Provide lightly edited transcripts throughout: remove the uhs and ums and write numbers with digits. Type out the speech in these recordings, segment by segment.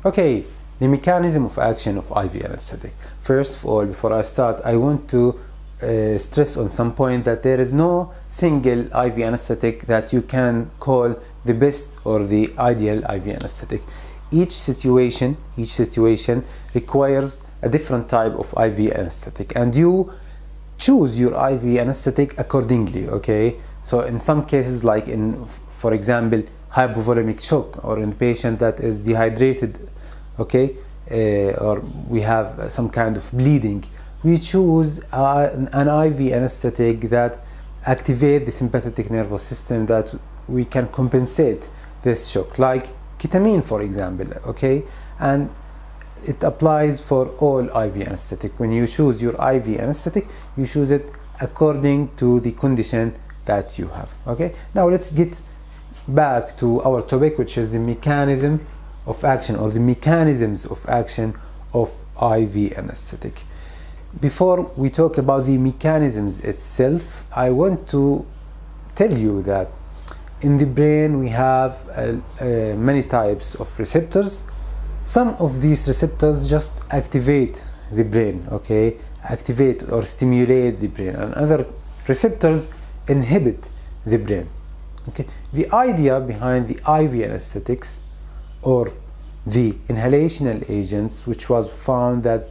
Okay, the mechanism of action of IV anesthetic. First of all, before I start, I want to stress on some point that there is no single IV anesthetic that you can call the best or the ideal IV anesthetic. Each situation requires a different type of IV anesthetic, and you choose your IV anesthetic accordingly. Okay, so in some cases, like in, for example, hypovolemic shock, or in patient that is dehydrated, okay, or we have some kind of bleeding, we choose an IV anesthetic that activate the sympathetic nervous system, that we can compensate this shock, like ketamine, for example. Okay, and it applies for all IV anesthetic. When you choose your IV anesthetic, you choose it according to the condition that you have. Okay, now let's get back to our topic, which is the mechanism of action, or the mechanisms of action of IV anesthetic. Before we talk about the mechanisms itself, I want to tell you that in the brain we have many types of receptors. Some of these receptors just activate the brain, okay, activate or stimulate the brain, and other receptors inhibit the brain. Okay, the idea behind the IV anesthetics or the inhalational agents, which was found that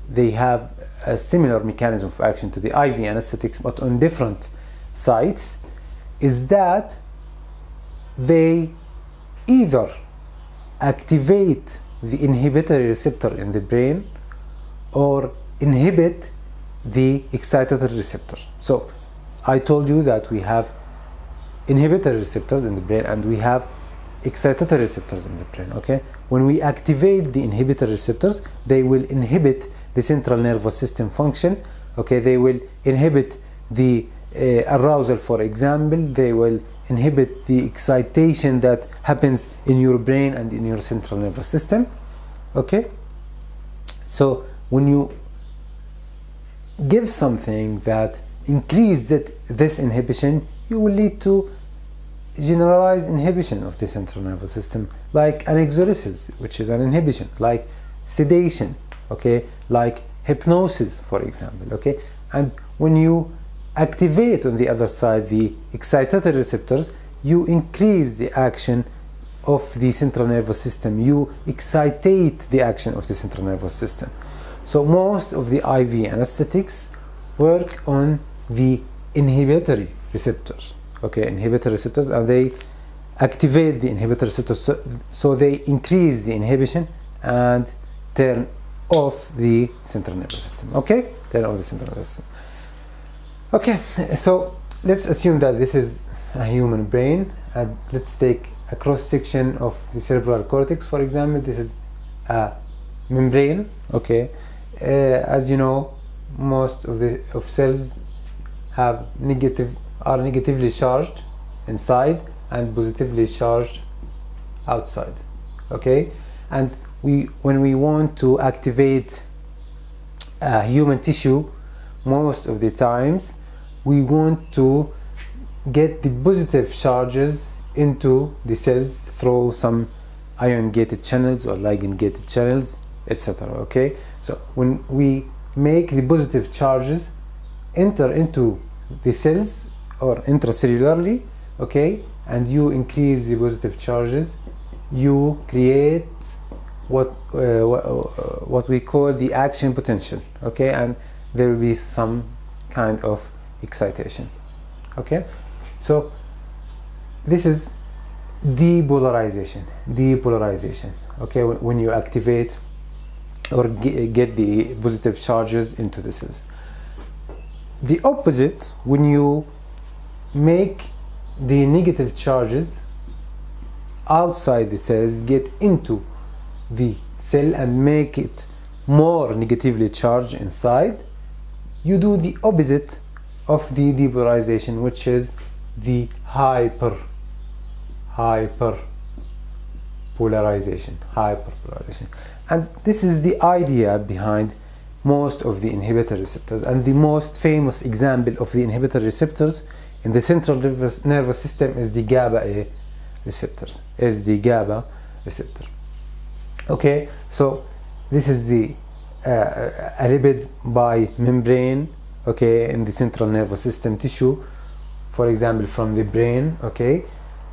they have a similar mechanism of action to the IV anesthetics but on different sites, is that they either activate the inhibitory receptor in the brain or inhibit the excitatory receptor. So I told you that we have inhibitory receptors in the brain and we have excitatory receptors in the brain. Okay, when we activate the inhibitory receptors, they will inhibit the central nervous system function. Okay, they will inhibit the arousal, for example. They will inhibit the excitation that happens in your brain and in your central nervous system. Okay, so when you give something that increases this inhibition, you will lead to generalized inhibition of the central nervous system, like anxiolysis, which is an inhibition, like sedation, okay, like hypnosis, for example. Okay, and when you activate on the other side the excitatory receptors, you increase the action of the central nervous system, you excitate the action of the central nervous system. So most of the IV anesthetics work on the inhibitory receptors. Okay, inhibitory receptors, and they activate the inhibitory receptors, so they increase the inhibition and turn off the central nervous system. Okay, turn off the central nervous system. Okay, so let's assume that this is a human brain, and let's take a cross section of the cerebral cortex, for example. This is a membrane. Okay, as you know, most of cells have are negatively charged inside and positively charged outside. Okay, and when we want to activate human tissue, most of the times we want to get the positive charges into the cells through some ion gated channels or ligand gated channels, etc. Okay, so when we make the positive charges enter into the cells or intracellularly, okay, and you increase the positive charges, you create what we call the action potential. Okay, and there will be some kind of excitation. Okay, so this is depolarization. Okay, when you activate or get the positive charges into the cells. The opposite, when you make the negative charges outside the cells get into the cell and make it more negatively charged inside, you do the opposite of the depolarization, which is the hyperpolarization. And this is the idea behind most of the inhibitory receptors, and the most famous example of the inhibitory receptors in the central nervous system is the GABA receptors, Okay, so this is the a lipid by membrane, okay, in the central nervous system tissue, for example from the brain, okay,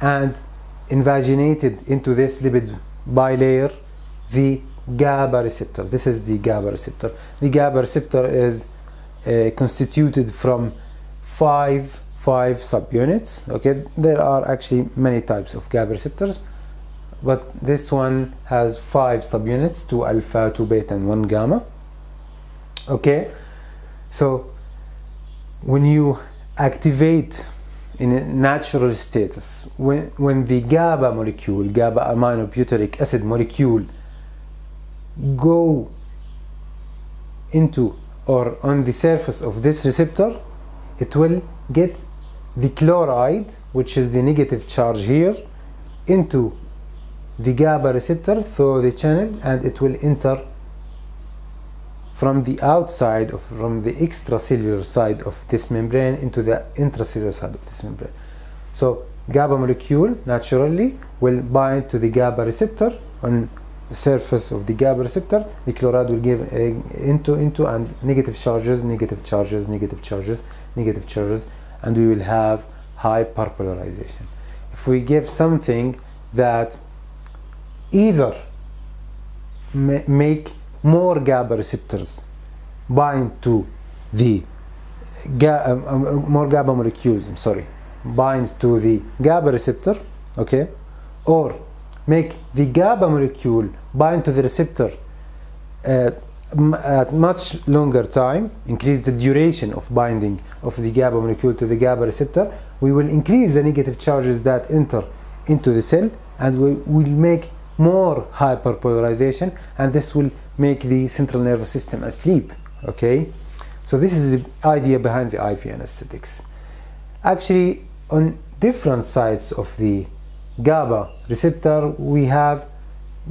and invaginated into this lipid bilayer the GABA receptor. This is the GABA receptor. The GABA receptor is constituted from five subunits. Okay, there are actually many types of GABA receptors, but this one has 5 subunits: 2 alpha, 2 beta, and 1 gamma. Okay, so when you activate in a natural status, when the GABA molecule, GABA aminobutyric acid molecule, go into or on the surface of this receptor, it will get the chloride, which is the negative charge here, into the GABA receptor through the channel, and it will enter from the outside, from the extracellular side of this membrane into the intracellular side of this membrane. So GABA molecule naturally will bind to the GABA receptor. On the surface of the GABA receptor, the chloride will give into and negative charges, and we will have hyperpolarization. If we give something that either make more GABA receptors bind to the more GABA molecules, binds to the GABA receptor, okay, or make the GABA molecule bind to the receptor at much longer time, increase the duration of binding of the GABA molecule to the GABA receptor, we will increase the negative charges that enter into the cell, and we will make more hyperpolarization, and this will make the central nervous system asleep. Okay, so this is the idea behind the IV anesthetics. Actually, on different sides of the GABA receptor, we have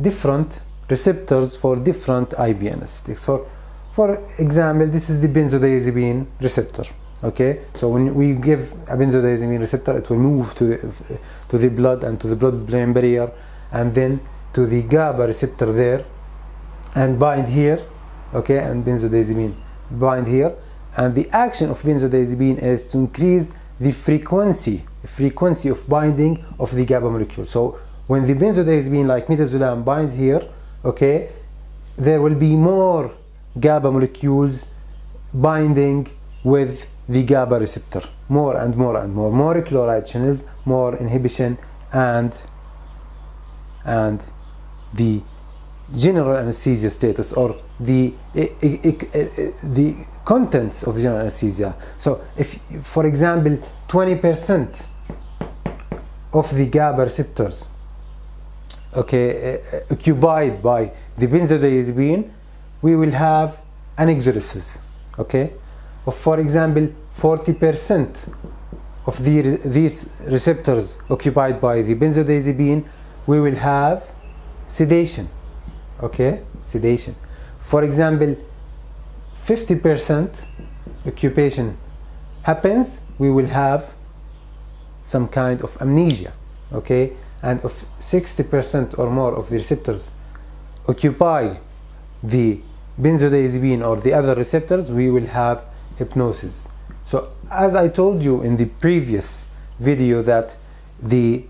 different receptors for different IV anesthetics. So, for example, this is the benzodiazepine receptor. Okay, so when we give a benzodiazepine receptor, it will move to the blood and to the blood-brain barrier, and then to the GABA receptor there, and bind here. Okay, and benzodiazepine bind here, and the action of benzodiazepine is to increase the frequency of binding of the GABA molecule. So when the benzodiazepine like midazolam binds here, okay, there will be more GABA molecules binding with the GABA receptor, more and more and more, more chloride channels, more inhibition, and the general anesthesia status, or the contents of general anesthesia. So if, for example, 20% of the GABA receptors, okay, occupied by the benzodiazepine, we will have anxiolysis. Okay, or for example, 40% of these receptors occupied by the benzodiazepine, we will have sedation. Okay, sedation. For example, 50% occupation happens, we will have some kind of amnesia. Okay, and if 60% or more of the receptors occupy the benzodiazepine or the other receptors, we will have hypnosis. So as I told you in the previous video, that the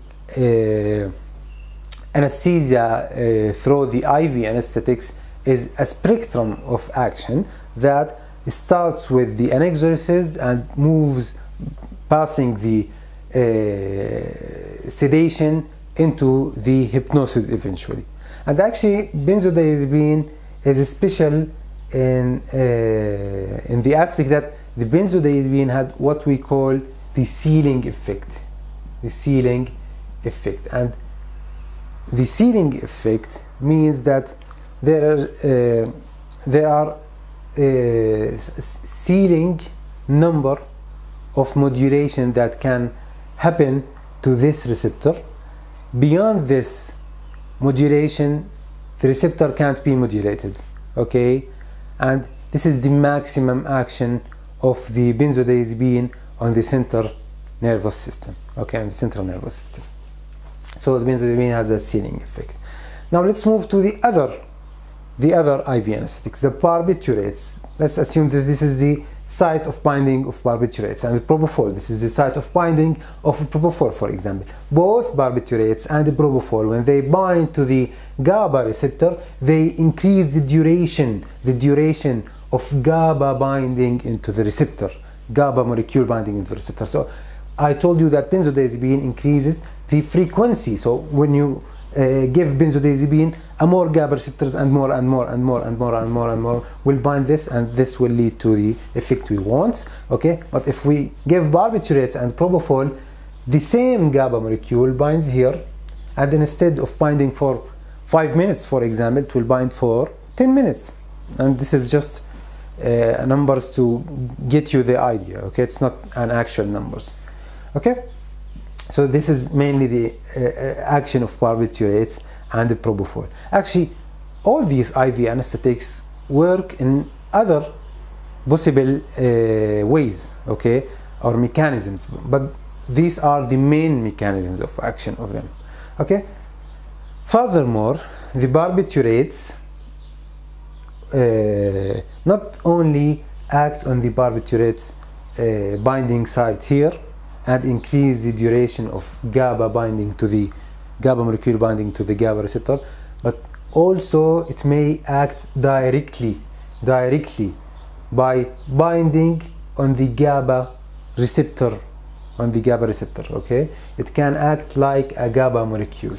anesthesia through the IV anesthetics is a spectrum of action that starts with the anxiolysis and moves passing the sedation into the hypnosis eventually. And actually benzodiazepine is special in the aspect that the benzodiazepine had what we call the ceiling effect. And the ceiling effect means that there are ceiling number of modulation that can happen to this receptor. Beyond this modulation, the receptor can't be modulated. Okay, and this is the maximum action of the benzodiazepine on the central nervous system, okay, and the central nervous system. So the benzodiazepine has a ceiling effect. Now let's move to the other IV anesthetics, the barbiturates. Let's assume that this is the site of binding of barbiturates, and the propofol, this is the site of binding of propofol, for example. Both barbiturates and the propofol, when they bind to the GABA receptor, they increase the duration of GABA binding into the receptor, GABA molecule binding into the receptor. So I told you that benzodiazepine increases the frequency. So when you give benzodiazepine, more GABA receptors and more will bind this, and this will lead to the effect we want. Okay, but if we give barbiturates and propofol, the same GABA molecule binds here, and instead of binding for 5 minutes, for example, it will bind for 10 minutes. And this is just numbers to get you the idea. Okay, it's not an actual numbers. Okay, so this is mainly the action of barbiturates and the propofol. Actually, all these IV anesthetics work in other possible ways, okay, or mechanisms, but these are the main mechanisms of action of them. Okay. Furthermore, the barbiturates not only act on the barbiturates binding site here and increase the duration of GABA binding to the GABA molecule binding to the GABA receptor, but also it may act directly by binding on the GABA receptor, okay. It can act like a GABA molecule.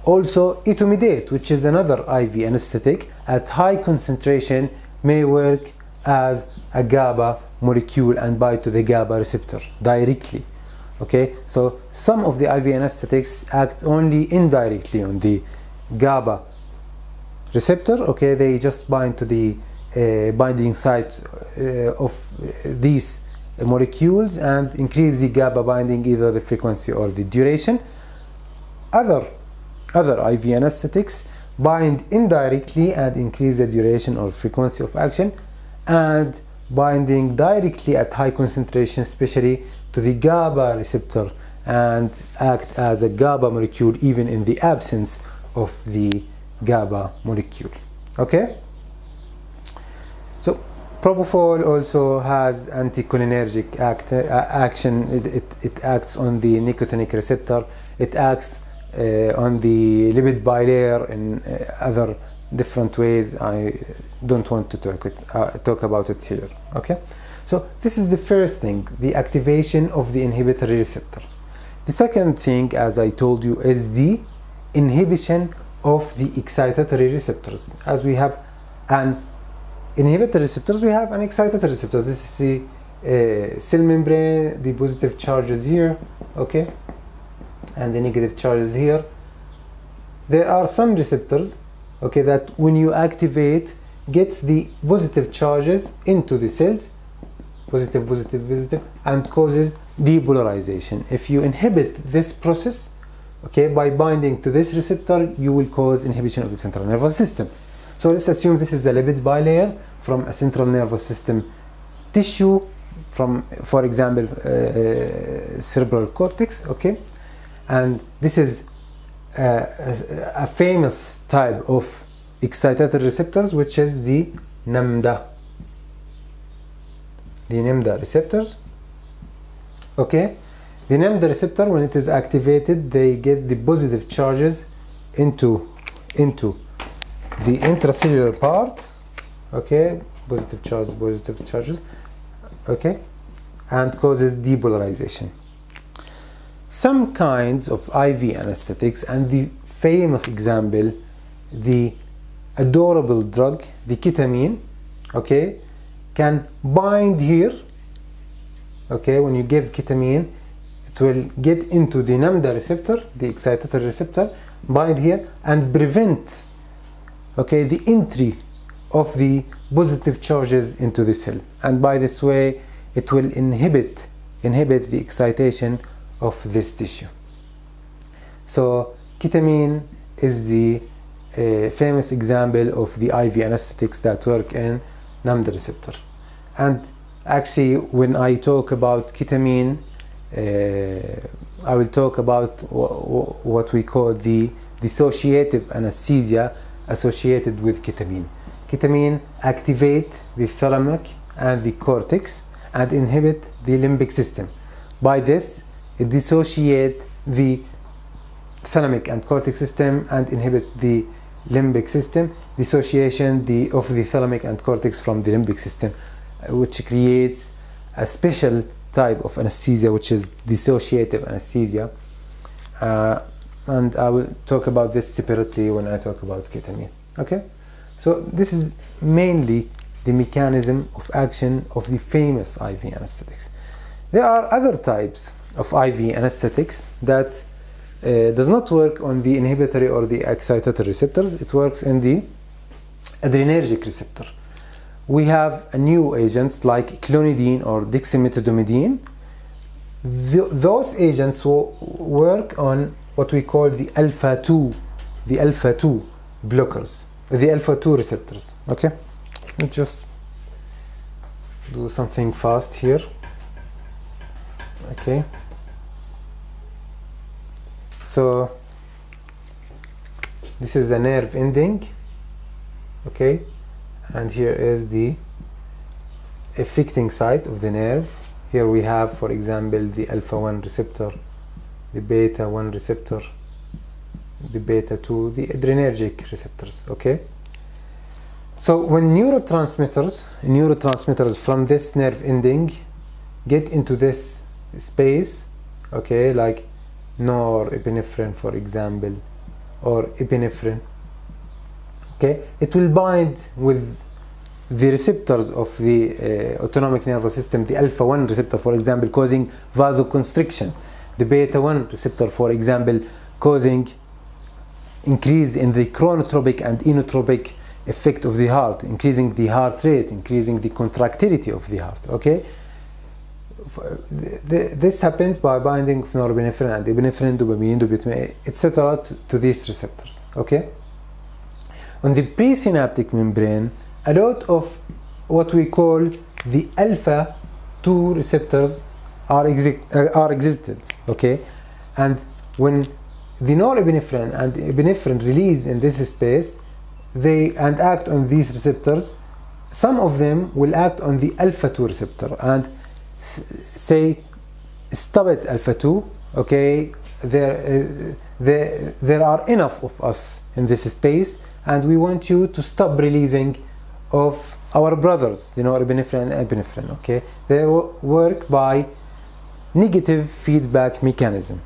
Also, etomidate, which is another IV anesthetic, at high concentration may work as a GABA molecule and bind to the GABA receptor directly. Okay, so some of the IV anesthetics act only indirectly on the GABA receptor. Okay, they just bind to the binding site of these molecules and increase the GABA binding, either the frequency or the duration. Other IV anesthetics bind indirectly and increase the duration or frequency of action, and binding directly at high concentration, especially to the GABA receptor, and act as a GABA molecule even in the absence of the GABA molecule. Okay, so propofol also has anticholinergic action. It acts on the nicotinic receptor. It acts on the lipid bilayer in other different ways. I don't want to talk about it here. Okay, so this is the first thing, the activation of the inhibitory receptor. The second thing, as I told you, is the inhibition of the excitatory receptors. As we have an inhibitory receptors, we have an excitatory receptors. This is the cell membrane, the positive charges here, okay, and the negative charges here. There are some receptors, okay, that when you activate, gets the positive charges into the cells, positive, and causes depolarization. If you inhibit this process, okay, by binding to this receptor, you will cause inhibition of the central nervous system. So let's assume this is a lipid bilayer from a central nervous system tissue, from, for example, cerebral cortex, okay, and this is a famous type of excitatory receptors, which is the NAMDA. The NAMDA receptors, okay. The NAMDA receptor, when it is activated, they get the positive charges into the intracellular part, okay, positive charges, okay, and causes depolarization. Some kinds of IV anesthetics, and the famous example, the adorable drug, the ketamine, okay, can bind here, okay. When you give ketamine, it will get into the NAMDA receptor, the excitatory receptor, bind here and prevent, okay, the entry of the positive charges into the cell, and by this way it will inhibit the excitation of this tissue. So ketamine is the famous example of the IV anesthetics that work in NAMDA receptor. And actually, when I talk about ketamine, I will talk about what we call the dissociative anesthesia associated with ketamine. Ketamine activate the thalamic and the cortex and inhibit the limbic system. By this, it dissociate the thalamic and cortex system and inhibit the limbic system. Dissociation of the thalamic and cortex from the limbic system, which creates a special type of anesthesia, which is dissociative anesthesia. And I will talk about this separately when I talk about ketamine. Okay, so this is mainly the mechanism of action of the famous IV anesthetics. There are other types of IV anesthetics that does not work on the inhibitory or the excitatory receptors. It works in the adrenergic receptor. We have new agents like clonidine or dexmedetomidine. Those agents work on what we call the alpha-2 blockers, the alpha-2 receptors. Okay, let's just do something fast here. Okay, so this is a nerve ending. Okay, and here is the affecting site of the nerve. Here we have, for example, the alpha-1 receptor, the beta-1 receptor, the beta-2, the adrenergic receptors. Okay, so when neurotransmitters from this nerve ending get into this space, okay, like norepinephrine, for example, or epinephrine, okay, it will bind with the receptors of the autonomic nervous system, the alpha-1 receptor, for example, causing vasoconstriction, the beta-1 receptor, for example, causing increase in the chronotropic and inotropic effect of the heart, increasing the heart rate, increasing the contractility of the heart. Okay, this happens by binding of norepinephrine and epinephrine, dopamine, dopamine, etc. to these receptors. Okay, on the presynaptic membrane, a lot of what we call the alpha-2 receptors are existed. Okay, and when the norepinephrine and epinephrine release in this space, they act on these receptors. Some of them will act on the alpha-2 receptor and say, stop it, alpha-2. Okay, there are enough of us in this space, and we want you to stop releasing of our brothers, you know, norepinephrine and epinephrine. Okay, they work by negative feedback mechanism.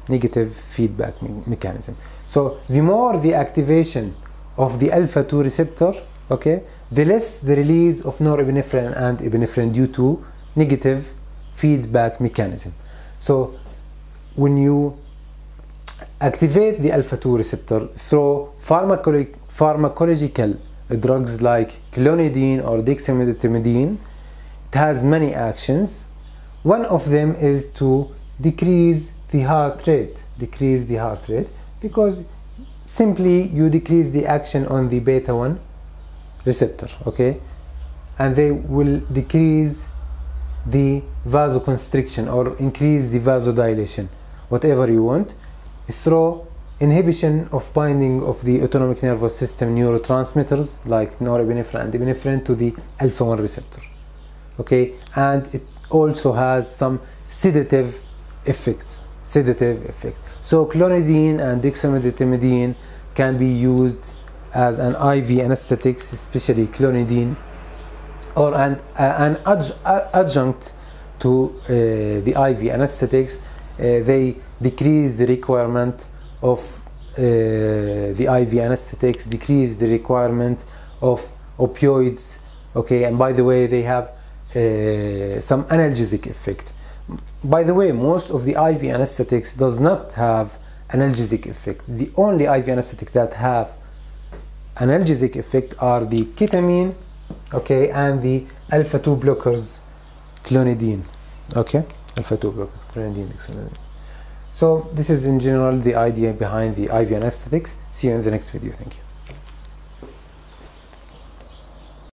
So the more the activation of the alpha-2 receptor, okay, the less the release of norepinephrine and epinephrine due to negative feedback mechanism. So when you activate the alpha-2 receptor through pharmacological drugs like clonidine or dexmedetomidine, it has many actions. One of them is to decrease the heart rate, because simply you decrease the action on the beta-1 receptor, okay, and they will decrease the vasoconstriction or increase the vasodilation, whatever you want, through inhibition of binding of the autonomic nervous system neurotransmitters like norepinephrine and epinephrine to the alpha-1 receptor. Okay, and it also has some sedative effects. So clonidine and dexmedetomidine can be used as an IV anesthetics, especially clonidine, or an adjunct to the IV anesthetics. They decrease the requirement of the IV anesthetics, decrease the requirement of opioids. Okay, and by the way, they have some analgesic effect. By the way, most of the IV anesthetics does not have analgesic effect. The only IV anesthetic that have analgesic effect are the ketamine, okay, and the alpha-2 blockers, clonidine. Okay, alpha-2 blockers, clonidine. So this is in general the idea behind the IV anesthetics. See you in the next video. Thank you.